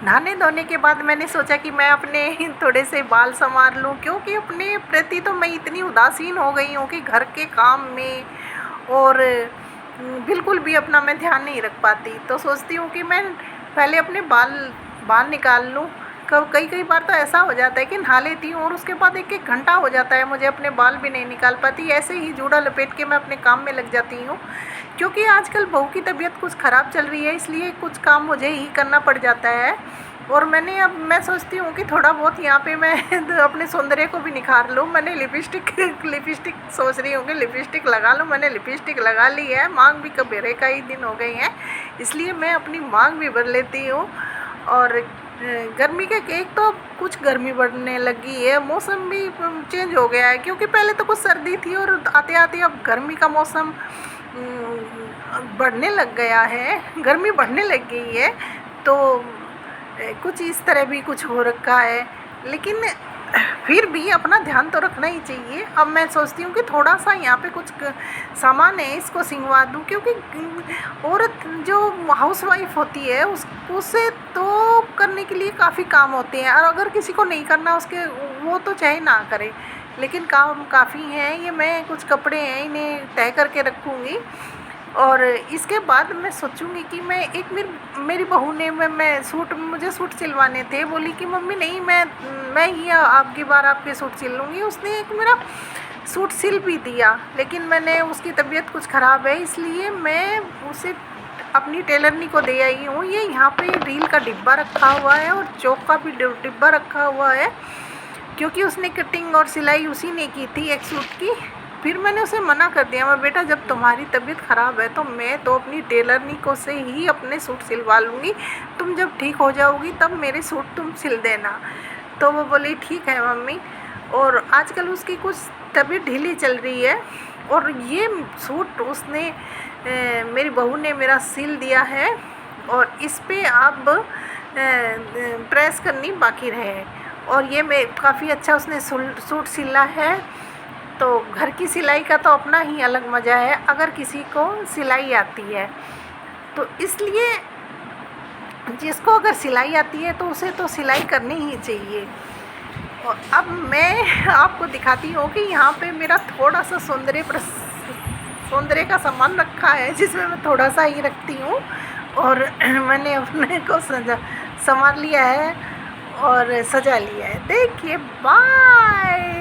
नहाने धोने के बाद मैंने सोचा कि मैं अपने थोड़े से बाल संवार लूँ, क्योंकि अपने प्रति तो मैं इतनी उदासीन हो गई हूँ कि घर के काम में और बिल्कुल भी अपना मैं ध्यान नहीं रख पाती। तो सोचती हूँ कि मैं पहले अपने बाल बाल निकाल लूँ। कई कई बार तो ऐसा हो जाता है कि नहा लेती हूँ और उसके बाद एक एक घंटा हो जाता है, मुझे अपने बाल भी नहीं निकाल पाती, ऐसे ही जूड़ा लपेट के मैं अपने काम में लग जाती हूँ। क्योंकि आजकल बहू की तबीयत कुछ ख़राब चल रही है, इसलिए कुछ काम मुझे ही करना पड़ जाता है। और अब मैं सोचती हूँ कि थोड़ा बहुत यहाँ पे मैं अपने सौंदर्य को भी निखार लूँ। मैंने लिपस्टिक लिपस्टिक सोच रही हूँ कि लिपस्टिक लगा लूँ। मैंने लिपस्टिक लगा ली है, मांग भी कबेरे का ही दिन हो गई है, इसलिए मैं अपनी मांग भी भर लेती हूँ। और गर्मी के एक तो कुछ गर्मी बढ़ने लगी है, मौसम भी चेंज हो गया है, क्योंकि पहले तो कुछ सर्दी थी और आते आते अब गर्मी का मौसम बढ़ने लग गया है, गर्मी बढ़ने लग गई है। तो कुछ इस तरह भी कुछ हो रखा है, लेकिन फिर भी अपना ध्यान तो रखना ही चाहिए। अब मैं सोचती हूँ कि थोड़ा सा यहाँ पे कुछ सामान है, इसको सिंगवा दूँ, क्योंकि औरत जो हाउसवाइफ होती है उसे तो करने के लिए काफ़ी काम होते हैं, और अगर किसी को नहीं करना उसके वो तो चाहे ना करे, लेकिन काम काफ़ी हैं। ये मैं कुछ कपड़े हैं, इन्हें तय करके रखूँगी। और इसके बाद मैं सोचूंगी कि मैं एक मेरी बहू ने मुझे सूट सिलवाने थे, बोली कि मम्मी नहीं, मैं ही आपकी बार आपके सूट सिल लूँगी। उसने एक मेरा सूट सिल भी दिया, लेकिन मैंने उसकी तबीयत कुछ ख़राब है, इसलिए मैं उसे अपनी टेलरनी को दे आई हूँ। ये यहाँ पे रील का डिब्बा रखा हुआ है और चौक का भी डिब्बा रखा हुआ है, क्योंकि उसने कटिंग और सिलाई उसी ने की थी एक सूट की। फिर मैंने उसे मना कर दिया, मैं बेटा जब तुम्हारी तबीयत ख़राब है तो मैं तो अपनी टेलरनी को से ही अपने सूट सिलवा लूँगी, तुम जब ठीक हो जाओगी तब मेरे सूट तुम सिल देना। तो वो बोली ठीक है मम्मी। और आजकल उसकी कुछ तबीयत ढीली चल रही है, और ये सूट उसने मेरी बहू ने मेरा सिल दिया है, और इस पे अब प्रेस करनी बाकी रहे। और ये मैं काफ़ी अच्छा उसने सूट सिला है। तो घर की सिलाई का तो अपना ही अलग मज़ा है, अगर किसी को सिलाई आती है तो। इसलिए जिसको अगर सिलाई आती है तो उसे तो सिलाई करनी ही चाहिए। और अब मैं आपको दिखाती हूँ कि यहाँ पे मेरा थोड़ा सा सौंदर्य का सामान रखा है, जिसमें मैं थोड़ा सा ही रखती हूँ। और मैंने अपने को संवार लिया है और सजा लिया है। देखिए, बाय।